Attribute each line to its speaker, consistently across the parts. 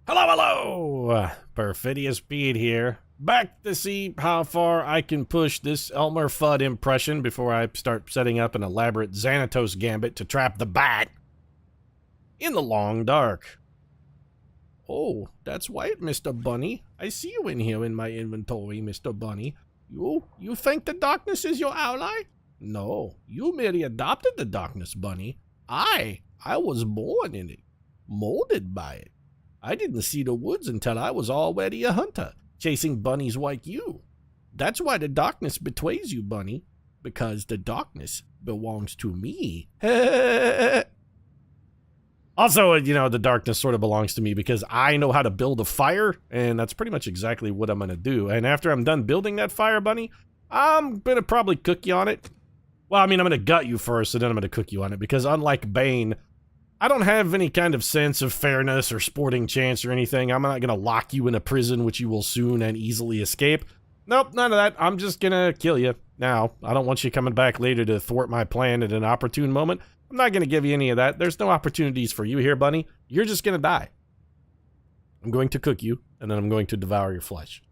Speaker 1: Hello, hello! Perfidious Bead here. Back to see how far I can push this Elmer Fudd impression before I start setting up an elaborate Xanatos gambit to trap the bat in the long dark. Oh, that's right, Mr. Bunny. I see you in here in my inventory, Mr. Bunny. You think the darkness is your ally? No, you merely adopted the darkness, Bunny. I was born in it, molded by it. I didn't see the woods until I was already a hunter, chasing bunnies like you. That's why the darkness betrays you, Bunny, because the darkness belongs to me. Also, the darkness sort of belongs to me because I know how to build a fire, and that's pretty much exactly what I'm going to do. And after I'm done building that fire, Bunny, I'm going to probably cook you on it. Well, I mean, I'm going to gut you first, and then I'm going to cook you on it, because unlike Bane, I don't have any kind of sense of fairness or sporting chance or anything. I'm not going to lock you in a prison, which you will soon and easily escape. Nope, none of that. I'm just going to kill you now. I don't want you coming back later to thwart my plan at an opportune moment. I'm not going to give you any of that. There's no opportunities for you here, Bunny. You're just going to die. I'm going to cook you, and then I'm going to devour your flesh.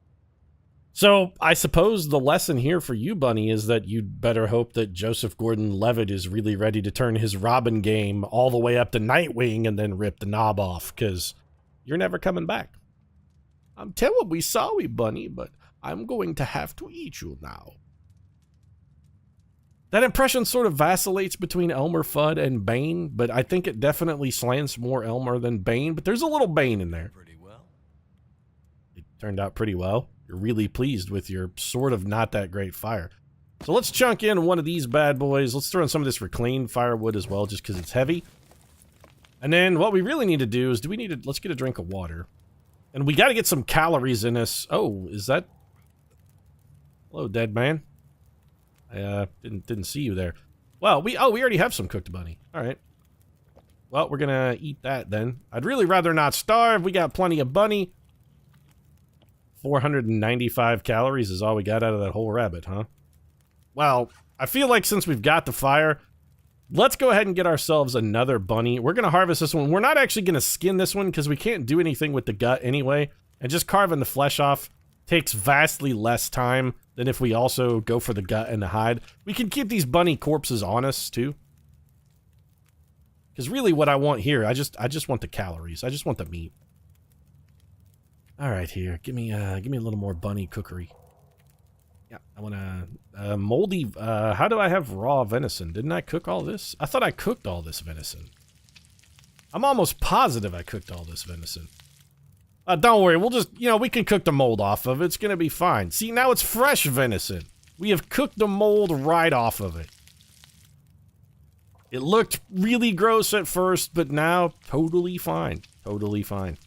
Speaker 1: So, I suppose the lesson here for you, Bunny, is that you'd better hope that Joseph Gordon-Levitt is really ready to turn his Robin game all the way up to Nightwing and then rip the knob off, because you're never coming back. I'm terribly sorry, Bunny, but I'm going to have to eat you now. That impression sort of vacillates between Elmer Fudd and Bane, but I think it definitely slants more Elmer than Bane, but there's a little Bane in there.
Speaker 2: Pretty well.
Speaker 1: It turned out pretty well. You're really pleased with your sort of not that great fire. So let's chunk in one of these bad boys. Let's throw in some of this reclaimed firewood as well, just because it's heavy. And then what we really need to do is, let's get a drink of water. And we got to get some calories in us. Oh, is that... Hello, dead man. I didn't see you there. Well, we already have some cooked bunny. All right. Well, we're gonna eat that then. I'd really rather not starve. We got plenty of bunny. 495 calories is all we got out of that whole rabbit, huh? Well, I feel like since we've got the fire, let's go ahead and get ourselves another bunny. We're gonna harvest this one. We're not actually gonna skin this one because we can't do anything with the gut anyway. And just carving the flesh off takes vastly less time than if we also go for the gut and the hide. We can keep these bunny corpses on us too. Because really what I want here, I just want the calories. I just want the meat. Alright, here. Give me a little more bunny cookery. Yeah, I want moldy, how do I have raw venison? Didn't I cook all this? I thought I cooked all this venison. I'm almost positive I cooked all this venison. Don't worry, we'll just, we can cook the mold off of it. It's gonna be fine. See, now it's fresh venison. We have cooked the mold right off of it. It looked really gross at first, but now, totally fine. Totally fine.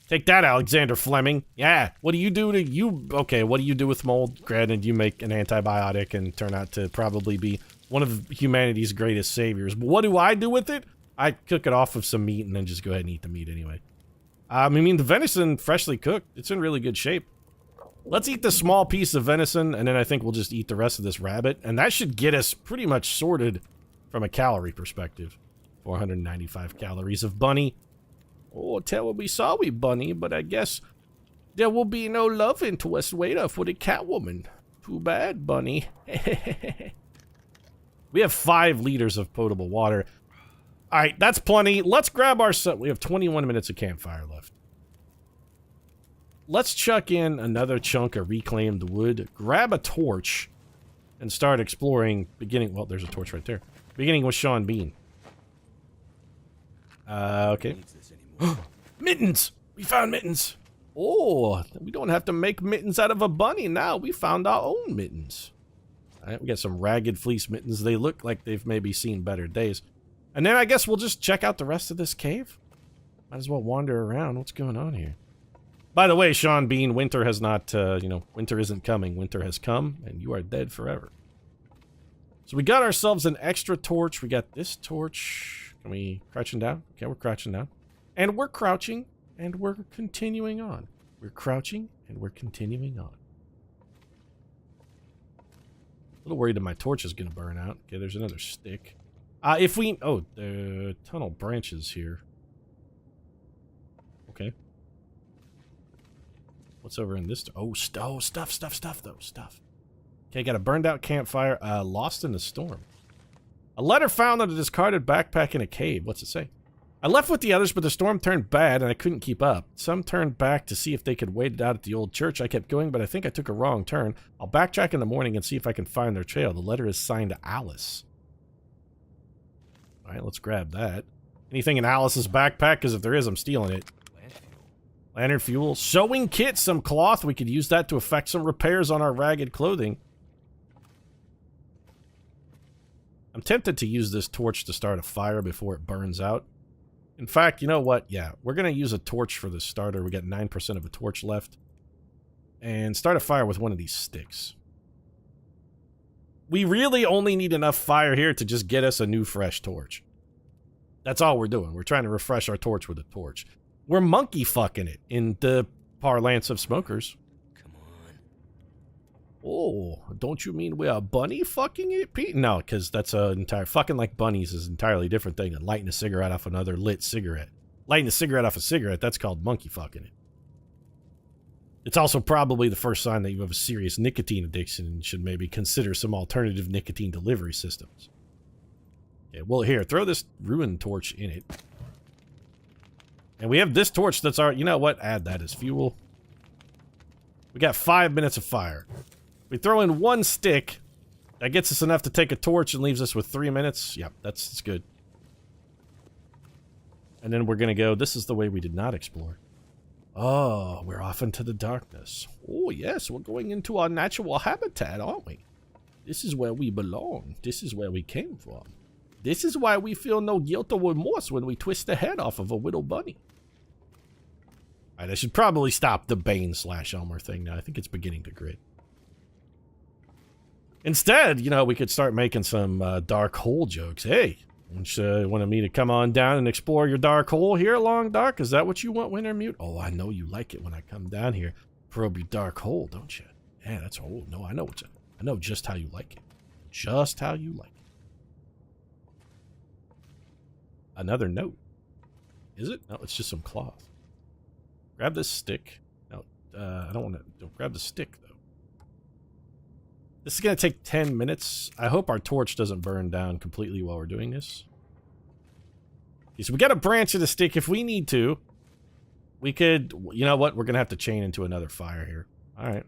Speaker 1: Take that, Alexander Fleming. Yeah, what do you do to you? Okay, what do you do with mold? Granted, you make an antibiotic and turn out to probably be one of humanity's greatest saviors. But what do I do with it? I cook it off of some meat and then just go ahead and eat the meat anyway. I mean, the venison, freshly cooked, it's in really good shape. Let's eat the small piece of venison, and then I think we'll just eat the rest of this rabbit. And that should get us pretty much sorted from a calorie perspective. 495 calories of bunny. Oh, terribly sorry, Bunny, but I guess there will be no love interest later for the Catwoman. Too bad, Bunny. We have 5 liters of potable water. Alright, that's plenty. Let's grab our... We have 21 minutes of campfire left. Let's chuck in another chunk of reclaimed wood, grab a torch, and start exploring, beginning... Well, there's a torch right there. Beginning with Sean Bean. Okay. Mittens! We found mittens! Oh, we don't have to make mittens out of a bunny now. We found our own mittens. Alright, we got some ragged fleece mittens. They look like they've maybe seen better days. And then I guess we'll just check out the rest of this cave. Might as well wander around. What's going on here? By the way, Sean Bean, winter has not, winter isn't coming. Winter has come, and you are dead forever. So we got ourselves an extra torch. We got this torch. Can we crouching down? Okay, we're crouching down. And we're crouching, and we're continuing on. We're crouching, and we're continuing on. A little worried that my torch is going to burn out. Okay, there's another stick. If we... Oh, the tunnel branches here. Okay. What's over in this? Oh, stuff, though. Stuff. Okay, got a burned out campfire. Lost in the storm. A letter found on a discarded backpack in a cave. What's it say? I left with the others, but the storm turned bad and I couldn't keep up. Some turned back to see if they could wait it out at the old church. I kept going, but I think I took a wrong turn. I'll backtrack in the morning and see if I can find their trail. The letter is signed Alice. Alright, let's grab that. Anything in Alice's backpack? Because if there is, I'm stealing it. Lantern fuel. Sewing kit, some cloth. We could use that to effect some repairs on our ragged clothing. I'm tempted to use this torch to start a fire before it burns out. In fact, you know what? Yeah, we're going to use a torch for the starter. We got 9% of a torch left. And start a fire with one of these sticks. We really only need enough fire here to just get us a new fresh torch. That's all we're doing. We're trying to refresh our torch with a torch. We're monkey fucking it in the parlance of smokers.
Speaker 2: Come on.
Speaker 1: Oh, don't you mean we are bunny fucking it, Pete? No, because that's a entire... Fucking like bunnies is an entirely different thing than lighting a cigarette off another lit cigarette. Lighting a cigarette off a cigarette, that's called monkey fucking it. It's also probably the first sign that you have a serious nicotine addiction and should maybe consider some alternative nicotine delivery systems. Okay, well, here, throw this ruined torch in it. And we have this torch that's our... You know what? Add that as fuel. We got 5 minutes of fire. We throw in one stick. That gets us enough to take a torch and leaves us with 3 minutes. Yep, that's good. And then we're going to go... This is the way we did not explore. Oh, we're off into the darkness. Oh, yes, we're going into our natural habitat, aren't we? This is where we belong. This is where we came from. This is why we feel no guilt or remorse when we twist the head off of a widow bunny. Alright, I should probably stop the Bane / Elmer thing now. I think it's beginning to grit. Instead, you know, we could start making some dark hole jokes. Hey, wanted me to come on down and explore your dark hole here along dark? Is that what you want, Wintermute? Oh, I know you like it when I come down here. Probe your dark hole, don't you? Yeah, that's... Oh, no, I know I know just how you like it. Just how you like it. Another note. Is it? No, it's just some cloth. Grab this stick. No, I don't want to... Don't grab the stick, though. This is going to take 10 minutes. I hope our torch doesn't burn down completely while we're doing this. Okay, so we got a branch of the stick. If we need to, we could... You know what? We're going to have to chain into another fire here. Alright.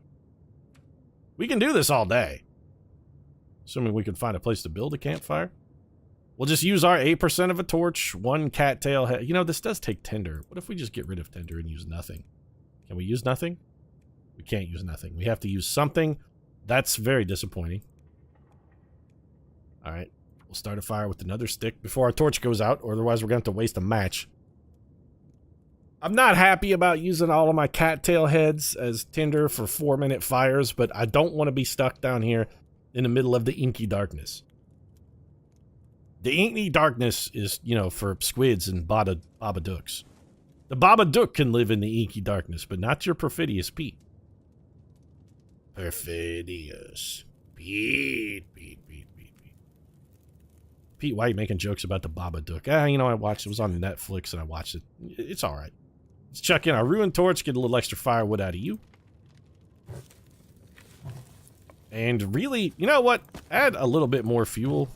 Speaker 1: We can do this all day. Assuming we can find a place to build a campfire. We'll just use our 8% of a torch, one cattail head. You know, this does take tinder. What if we just get rid of tinder and use nothing? Can we use nothing? We can't use nothing. We have to use something. That's very disappointing. Alright. We'll start a fire with another stick before our torch goes out, or otherwise we're going to have to waste a match. I'm not happy about using all of my cattail heads as tinder for 4-minute fires, but I don't want to be stuck down here in the middle of the inky darkness. The inky darkness is, you know, for squids and babadooks. The babadook can live in the inky darkness, but not your Perfidious Pete. Perfidious. Pete. Pete, why are you making jokes about the babadook? You know, I watched it. It was on Netflix and I watched it. It's alright. Let's chuck in our ruined torch, get a little extra firewood out of you. And really, you know what? Add a little bit more fuel. Do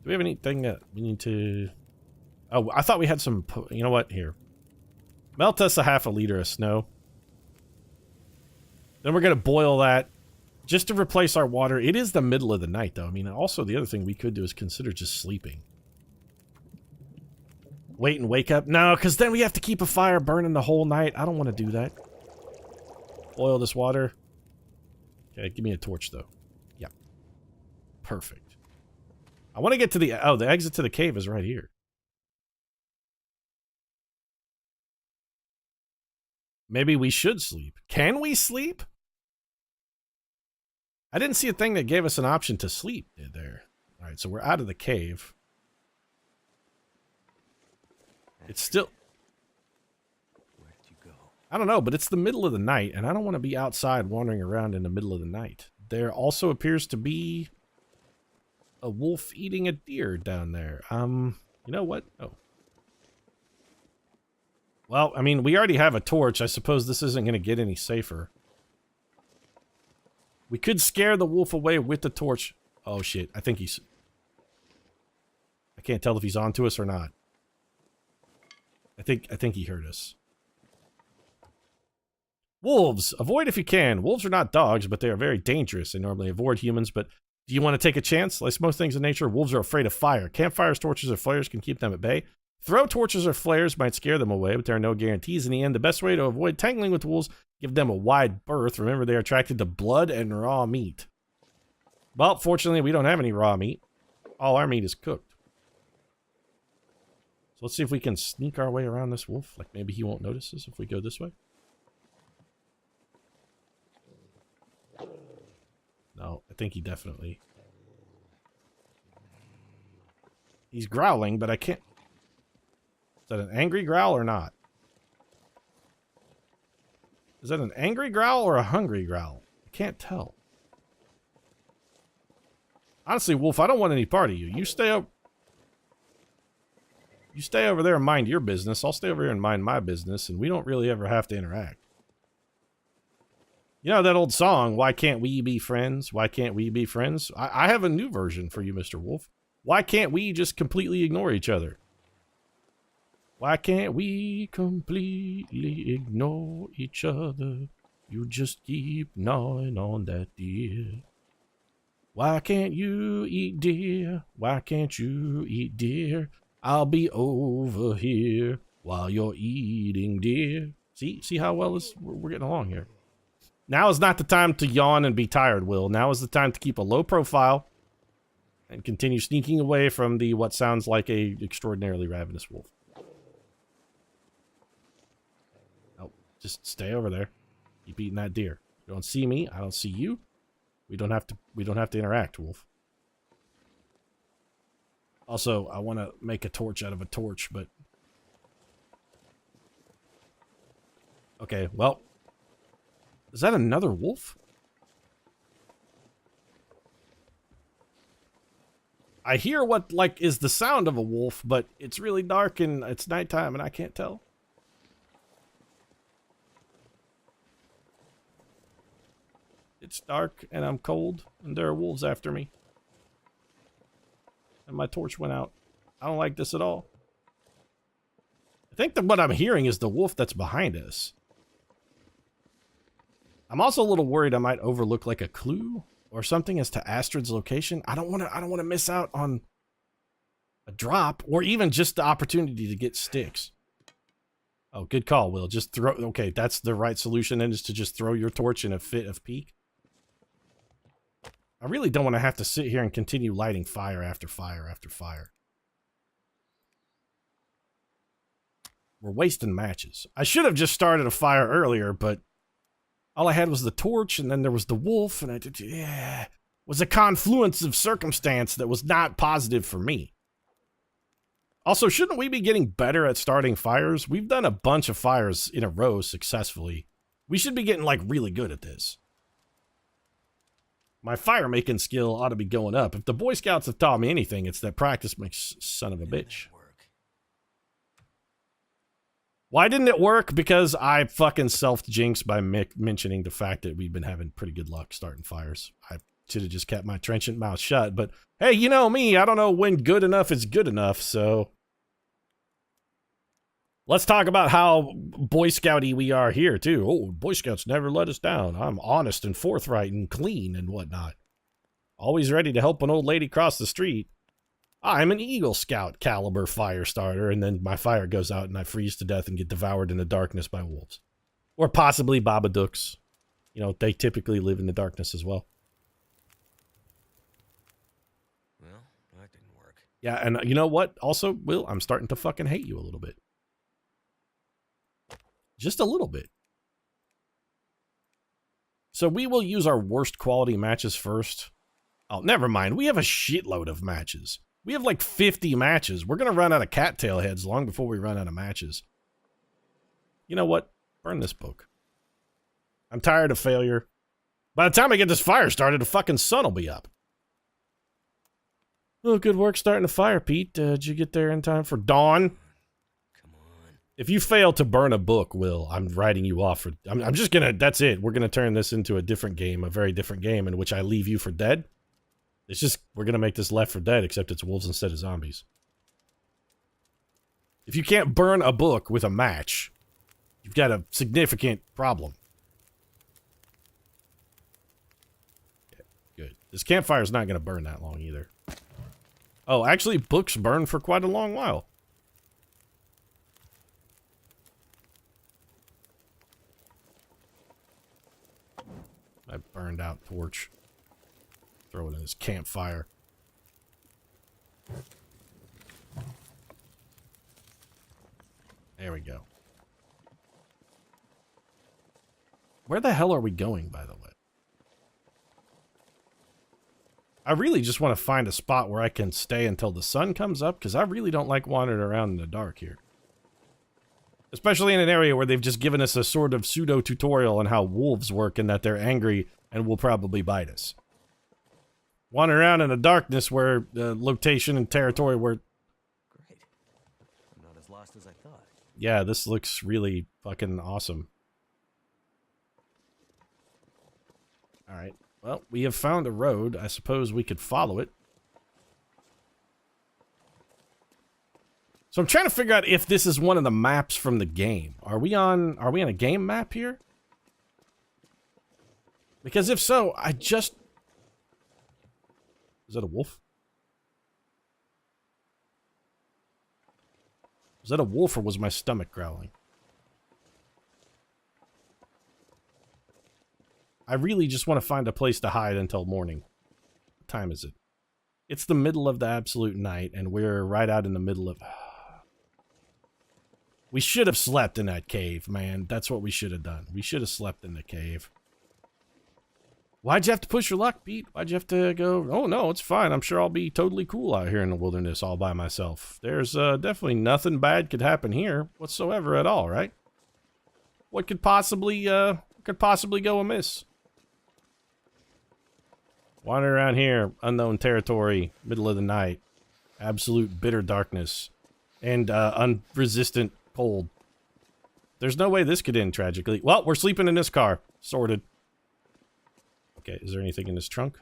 Speaker 1: we have anything that we need to... Oh, I thought we had some... You know what? Here. Melt us a ½ liter of snow. Then we're going to boil that just to replace our water. It is the middle of the night, though. I mean, also the other thing we could do is consider just sleeping. Wait and wake up. No, because then we have to keep a fire burning the whole night. I don't want to do that. Boil this water. Okay, give me a torch, though. Yeah. Perfect. I want to get to the... Oh, the exit to the cave is right here. Maybe we should sleep. Can we sleep? I didn't see a thing that gave us an option to sleep there. Alright, so we're out of the cave. It's still...
Speaker 2: Where'd you go?
Speaker 1: I don't know, but it's the middle of the night, and I don't want to be outside wandering around in the middle of the night. There also appears to be a wolf eating a deer down there. You know what? Oh. Well, I mean, we already have a torch. I suppose this isn't going to get any safer. We could scare the wolf away with the torch. Oh, shit. I think he's... I can't tell if he's onto us or not. I think he heard us. Wolves. Avoid if you can. Wolves are not dogs, but they are very dangerous. They normally avoid humans, but do you want to take a chance? Like most things in nature, wolves are afraid of fire. Campfires, torches, or flares can keep them at bay. Throw torches or flares might scare them away, but there are no guarantees. In the end, the best way to avoid tangling with wolves, give them a wide berth. Remember, they are attracted to blood and raw meat. Well, fortunately, we don't have any raw meat. All our meat is cooked. So let's see if we can sneak our way around this wolf. Like, maybe he won't notice us if we go this way. No, I think he definitely... He's growling, but I can't... Is that an angry growl or not? Is that an angry growl or a hungry growl? I can't tell. Honestly, Wolf, I don't want any part of you. You stay up. You stay over there and mind your business. I'll stay over here and mind my business, and we don't really ever have to interact. You know that old song, Why Can't We Be Friends? Why can't we be friends? I have a new version for you, Mr. Wolf. Why can't we just completely ignore each other? Why can't we completely ignore each other? You just keep gnawing on that deer. Why can't you eat deer? Why can't you eat deer? I'll be over here while you're eating deer. See how well we're getting along here. Now is not the time to yawn and be tired, Will. Now is the time to keep a low profile and continue sneaking away from the what sounds like a extraordinarily ravenous wolf. Just stay over there. Keep eating that deer. You don't see me. I don't see you. We don't have to interact, Wolf. Also, I want to make a torch out of a torch, but... Okay, well... Is that another wolf? I hear what, like, is the sound of a wolf, but it's really dark and it's nighttime and I can't tell. It's dark and I'm cold and there are wolves after me. And my torch went out. I don't like this at all. I think that what I'm hearing is the wolf that's behind us. I'm also a little worried I might overlook like a clue or something as to Astrid's location. I don't want to miss out on a drop or even just the opportunity to get sticks. Oh, good call, Will. Just throw... Okay, that's the right solution then, is to just throw your torch in a fit of pique. I really don't want to have to sit here and continue lighting fire after fire after fire. We're wasting matches. I should have just started a fire earlier, but all I had was the torch, and then there was the wolf, and it was a confluence of circumstance that was not positive for me. Also, shouldn't we be getting better at starting fires? We've done a bunch of fires in a row successfully. We should be getting, like, really good at this. My fire-making skill ought to be going up. If the Boy Scouts have taught me anything, it's that practice makes son of a bitch. Why didn't it work? Because I fucking self-jinxed by mentioning the fact that we've been having pretty good luck starting fires. I should have just kept my trenchant mouth shut, but hey, you know me, I don't know when good enough is good enough, so... Let's talk about how Boy Scouty we are here, too. Oh, Boy Scouts never let us down. I'm honest and forthright and clean and whatnot. Always ready to help an old lady cross the street. I'm an Eagle Scout caliber fire starter, and then my fire goes out and I freeze to death and get devoured in the darkness by wolves. Or possibly Babadooks. You know, they typically live in the darkness as well.
Speaker 2: Well, that didn't work.
Speaker 1: Yeah, and you know what? Also, Will, I'm starting to fucking hate you a little bit. Just a little bit. So we will use our worst quality matches first. Oh, never mind. We have a shitload of matches. We have like 50 matches. We're going to run out of cattail heads long before we run out of matches. You know what? Burn this book. I'm tired of failure. By the time I get this fire started, the fucking sun will be up. Oh, good work starting a fire, Pete. Did you get there in time for dawn?
Speaker 2: Come on.
Speaker 1: If you fail to burn a book, Will, I'm writing you off for... I'm just gonna... That's it. We're gonna turn this into a different game, a very different game, in which I leave you for dead. It's just... We're gonna make this Left 4 Dead, except it's wolves instead of zombies. If you can't burn a book with a match, you've got a significant problem. Okay, good. This campfire's not gonna burn that long, either. Oh, actually, books burn for quite a long while. I burned out torch. Throw it in this campfire. There we go. Where the hell are we going, by the way? I really just want to find a spot where I can stay until the sun comes up, because I really don't like wandering around in the dark here. Especially in an area where they've just given us a sort of pseudo-tutorial on how wolves work and that they're angry and will probably bite us. Wandering around in the darkness where location and territory where...
Speaker 2: Great. I'm not as lost as I thought.
Speaker 1: Yeah, this looks really fucking awesome. Alright, well, we have found a road. I suppose we could follow it. So I'm trying to figure out if this is one of the maps from the game. Are we on a game map here? Because if so, I just... Is that a wolf? Was that a wolf or was my stomach growling? I really just want to find a place to hide until morning. What time is it? It's the middle of the absolute night, and we're right out in the middle of... We should have slept in that cave, man. That's what we should have done. We should have slept in the cave. Why'd you have to push your luck, Pete? Why'd you have to go... Oh, no, it's fine. I'm sure I'll be totally cool out here in the wilderness all by myself. There's definitely nothing bad could happen here whatsoever at all, right? What could possibly go amiss? Wandering around here, unknown territory, middle of the night, absolute bitter darkness, and unresistant cold. There's no way this could end tragically. Well, we're sleeping in this car. Sorted. Okay, is there anything in this trunk?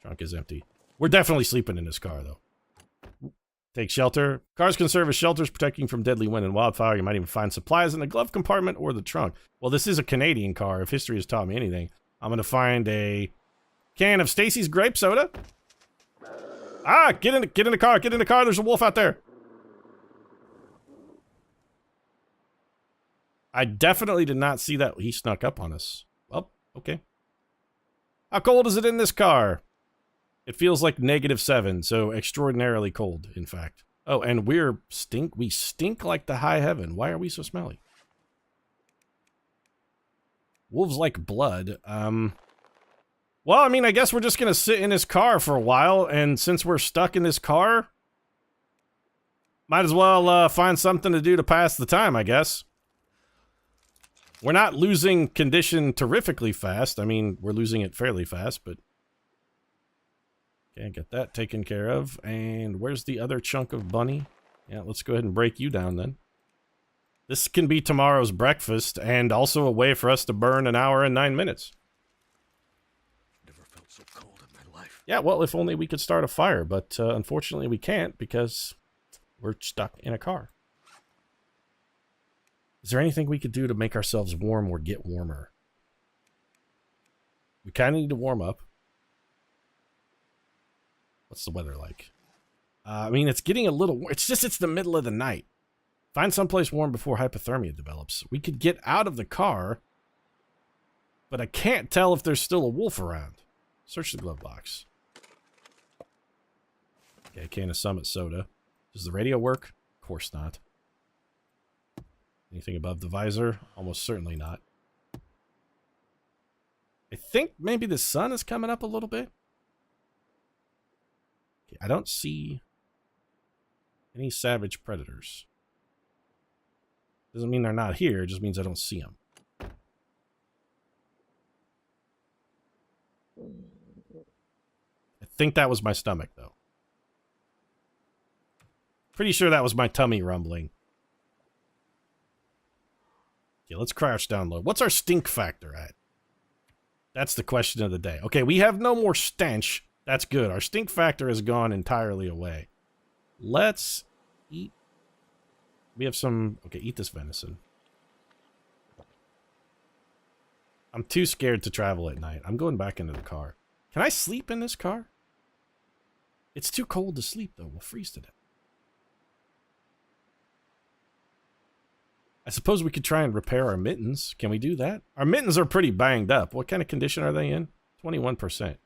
Speaker 1: Trunk is empty. We're definitely sleeping in this car, though. Take shelter. Cars can serve as shelters, protecting from deadly wind and wildfire. You might even find supplies in the glove compartment or the trunk. Well, this is a Canadian car, if history has taught me anything. I'm gonna find a can of Stacy's grape soda. Ah, get in the car, get in the car, there's a wolf out there. I definitely did not see that. He snuck up on us. Well, okay. How cold is it in this car? It feels like -7, so extraordinarily cold, in fact. Oh, and we stink like the high heaven. Why are we so smelly? Wolves like blood. Well, I mean, I guess we're just gonna sit in this car for a while, and since we're stuck in this car, might as well find something to do to pass the time, I guess. We're not losing condition terrifically fast. I mean, we're losing it fairly fast, but... Okay, get that taken care of. And where's the other chunk of bunny? Yeah, let's go ahead and break you down then. This can be tomorrow's breakfast, and also a way for us to burn 1 hour and 9 minutes.
Speaker 2: Never felt so cold in my life.
Speaker 1: Yeah, well, if only we could start a fire, but unfortunately we can't because we're stuck in a car. Is there anything we could do to make ourselves warm or get warmer? We kind of need to warm up. What's the weather like? I mean, it's getting a little warm. It's the middle of the night. Find someplace warm before hypothermia develops. We could get out of the car, but I can't tell if there's still a wolf around. Search the glove box. Okay, can of Summit soda. Does the radio work? Of course not. Anything above the visor? Almost certainly not. I think maybe the sun is coming up a little bit. Okay, I don't see any savage predators. Doesn't mean they're not here, it just means I don't see them. I think that was my stomach, though. Pretty sure that was my tummy rumbling. Okay, let's crouch down low. What's our stink factor at? That's the question of the day. Okay, we have no more stench. That's good. Our stink factor has gone entirely away. Let's eat. We have some... Okay, eat this venison. I'm too scared to travel at night. I'm going back into the car. Can I sleep in this car? It's too cold to sleep, though. We'll freeze to death. I suppose we could try and repair our mittens. Can we do that? Our mittens are pretty banged up. What kind of condition are they in? 21%.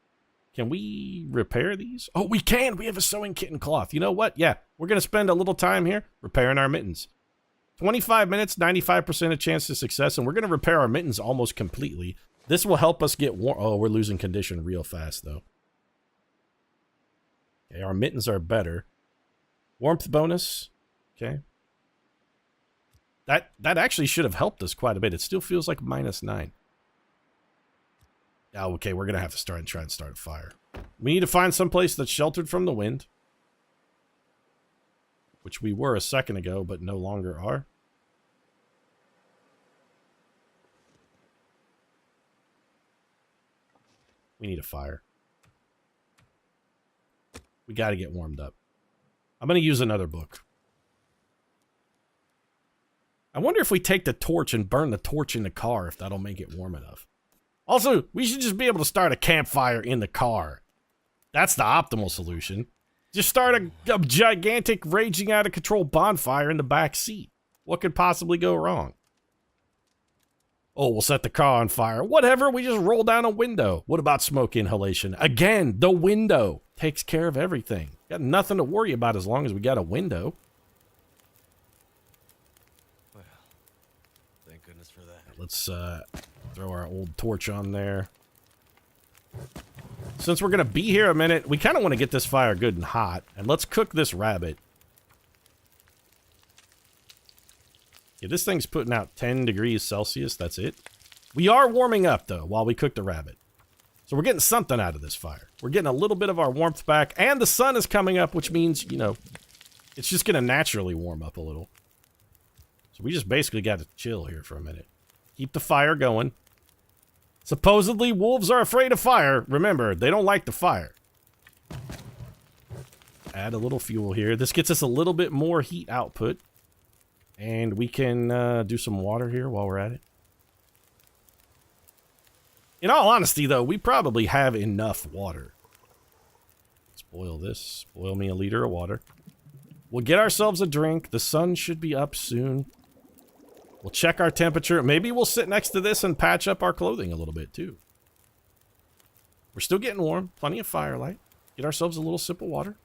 Speaker 1: Can we repair these? Oh, we can! We have a sewing kit and cloth. You know what? Yeah, we're going to spend a little time here repairing our mittens. 25 minutes, 95% of chance of success, and we're going to repair our mittens almost completely. This will help us get warm. Oh, we're losing condition real fast, though. Okay, our mittens are better. Warmth bonus. Okay. That actually should have helped us quite a bit. It still feels like -9. Oh, okay, we're going to have to try and start a fire. We need to find some place that's sheltered from the wind. Which we were a second ago, but no longer are. We need a fire. We got to get warmed up. I'm going to use another book. I wonder if we take the torch and burn the torch in the car, if that'll make it warm enough. Also, we should just be able to start a campfire in the car. That's the optimal solution. Just start a gigantic, raging out of control bonfire in the back seat. What could possibly go wrong? Oh, we'll set the car on fire. Whatever, we just roll down a window. What about smoke inhalation? Again, the window takes care of everything. Got nothing to worry about as long as we got a window.
Speaker 2: Well, thank goodness for that.
Speaker 1: Let's throw our old torch on there. Since we're going to be here a minute, we kind of want to get this fire good and hot. And let's cook this rabbit. Yeah, this thing's putting out 10 degrees Celsius. That's it. We are warming up, though, while we cook the rabbit. So we're getting something out of this fire. We're getting a little bit of our warmth back. And the sun is coming up, which means, you know, it's just going to naturally warm up a little. So we just basically got to chill here for a minute. Keep the fire going. Supposedly, wolves are afraid of fire. Remember, they don't like the fire. Add a little fuel here. This gets us a little bit more heat output. And we can do some water here while we're at it. In all honesty, though, we probably have enough water. Let's boil this. Boil me a liter of water. We'll get ourselves a drink. The sun should be up soon. We'll check our temperature. Maybe we'll sit next to this and patch up our clothing a little bit, too. We're still getting warm. Plenty of firelight. Get ourselves a little sip of water.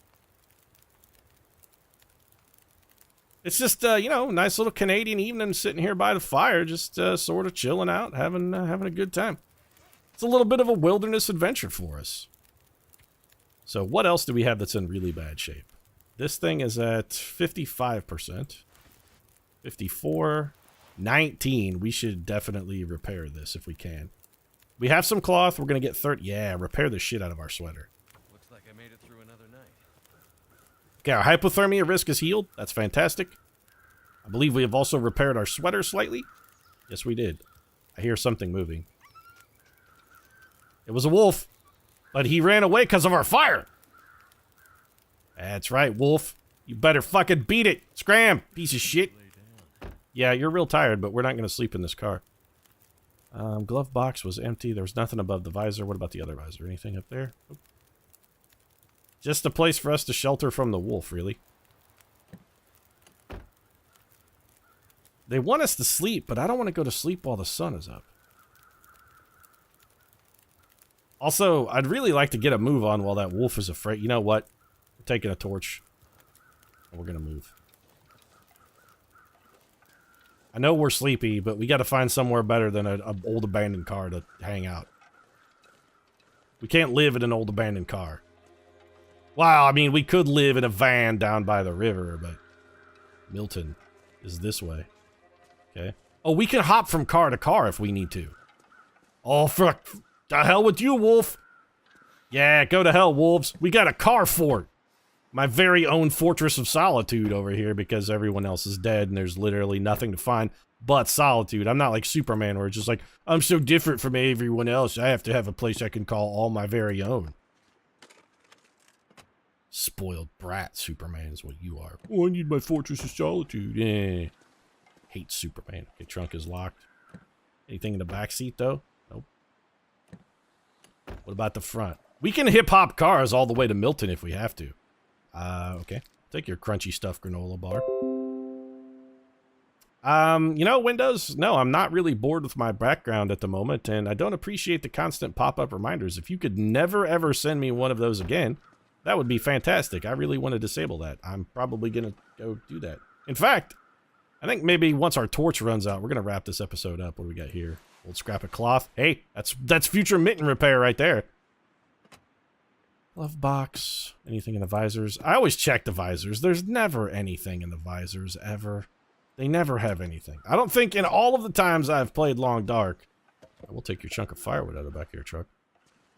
Speaker 1: It's just, you know, nice little Canadian evening sitting here by the fire, just sort of chilling out, having a good time. It's a little bit of a wilderness adventure for us. So what else do we have that's in really bad shape? This thing is at 55%. 54. 19. We should definitely repair this if we can. We have some cloth. We're going to get 30. Yeah, repair the shit out of our sweater.
Speaker 2: Looks like I made it through another night.
Speaker 1: Okay, our hypothermia risk is healed. That's fantastic. I believe we have also repaired our sweater slightly. Yes, we did. I hear something moving. It was a wolf, but he ran away because of our fire. That's right, wolf. You better fucking beat it. Scram, piece of shit. Yeah, you're real tired, but we're not going to sleep in this car. Glove box was empty. There was nothing above the visor. What about the other visor? Anything up there? Nope. Just a place for us to shelter from the wolf, really. They want us to sleep, but I don't want to go to sleep while the sun is up. Also, I'd really like to get a move on while that wolf is afraid. You know what? We're taking a torch. And we're going to move. I know we're sleepy, but we got to find somewhere better than an old abandoned car to hang out. We can't live in an old abandoned car. Wow, I mean, we could live in a van down by the river, but Milton is this way. Okay. Oh, we can hop from car to car if we need to. Oh, fuck. The hell with you, wolf. Yeah, go to hell, wolves. We got a car fort. my very own fortress of solitude over here because everyone else is dead and there's literally nothing to find but solitude. I'm not like Superman where it's just like, I'm so different from everyone else. I have to have a place I can call all my very own. Spoiled brat Superman is what you are. Oh, I need my fortress of solitude. Eh. Hate Superman. Okay, trunk is locked. Anything in the back seat though? Nope. What about the front? We can hip-hop cars all the way to Milton if we have to. Okay. Take your crunchy stuffed granola bar. You know, Windows, no, I'm not really bored with my background at the moment, and I don't appreciate the constant pop-up reminders. If you could never, ever send me one of those again, that would be fantastic. I really want to disable that. I'm probably going to go do that. In fact, I think maybe once our torch runs out, we're going to wrap this episode up. What do we got here? Old scrap of cloth. Hey, that's future mitten repair right there. Glove box. Anything in the visors? I always check the visors. There's never anything in the visors, ever. They never have anything. I don't think in all of the times I've played Long Dark... I will take your chunk of firewood out of the back of your truck.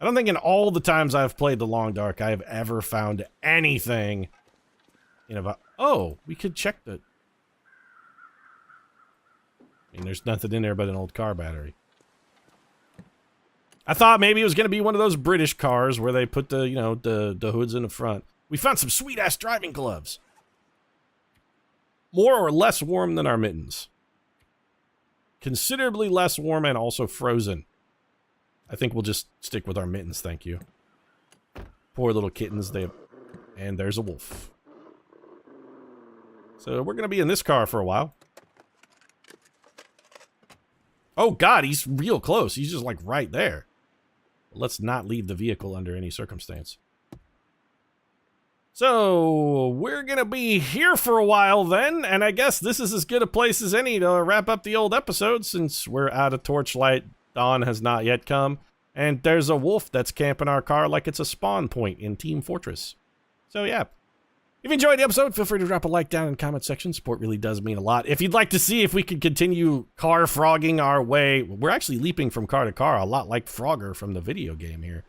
Speaker 1: I don't think in all the times I've played the Long Dark I have ever found anything in a... Oh, we could check the... I mean, there's nothing in there but an old car battery. I thought maybe it was going to be one of those British cars where they put the, you know, the hoods in the front. We found some sweet-ass driving gloves. More or less warm than our mittens. Considerably less warm and also frozen. I think we'll just stick with our mittens, thank you. Poor little kittens, and there's a wolf. So we're going to be in this car for a while. Oh god, he's real close. He's just like right there. Let's not leave the vehicle under any circumstance. So, we're gonna be here for a while then, and I guess this is as good a place as any to wrap up the old episode since we're out of torchlight, dawn has not yet come, and there's a wolf that's camping our car like it's a spawn point in Team Fortress. So yeah. If you enjoyed the episode, feel free to drop a like down in the comment section. Support really does mean a lot. If you'd like to see if we could continue car frogging our way, we're actually leaping from car to car, a lot like Frogger from the video game here.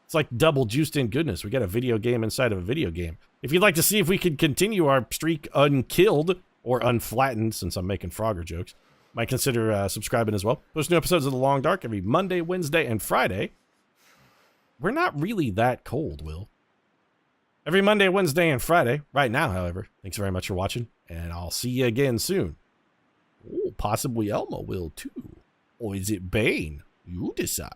Speaker 1: It's like double juiced in goodness. We got a video game inside of a video game. If you'd like to see if we could continue our streak unkilled or unflattened, since I'm making Frogger jokes, might consider subscribing as well. Post new episodes of The Long Dark every Monday, Wednesday, and Friday. We're not really that cold, Will. Every Monday, Wednesday, and Friday. Right now, however. Thanks very much for watching, and I'll see you again soon. Oh, possibly Elmo will too. Or is it Bane? You decide.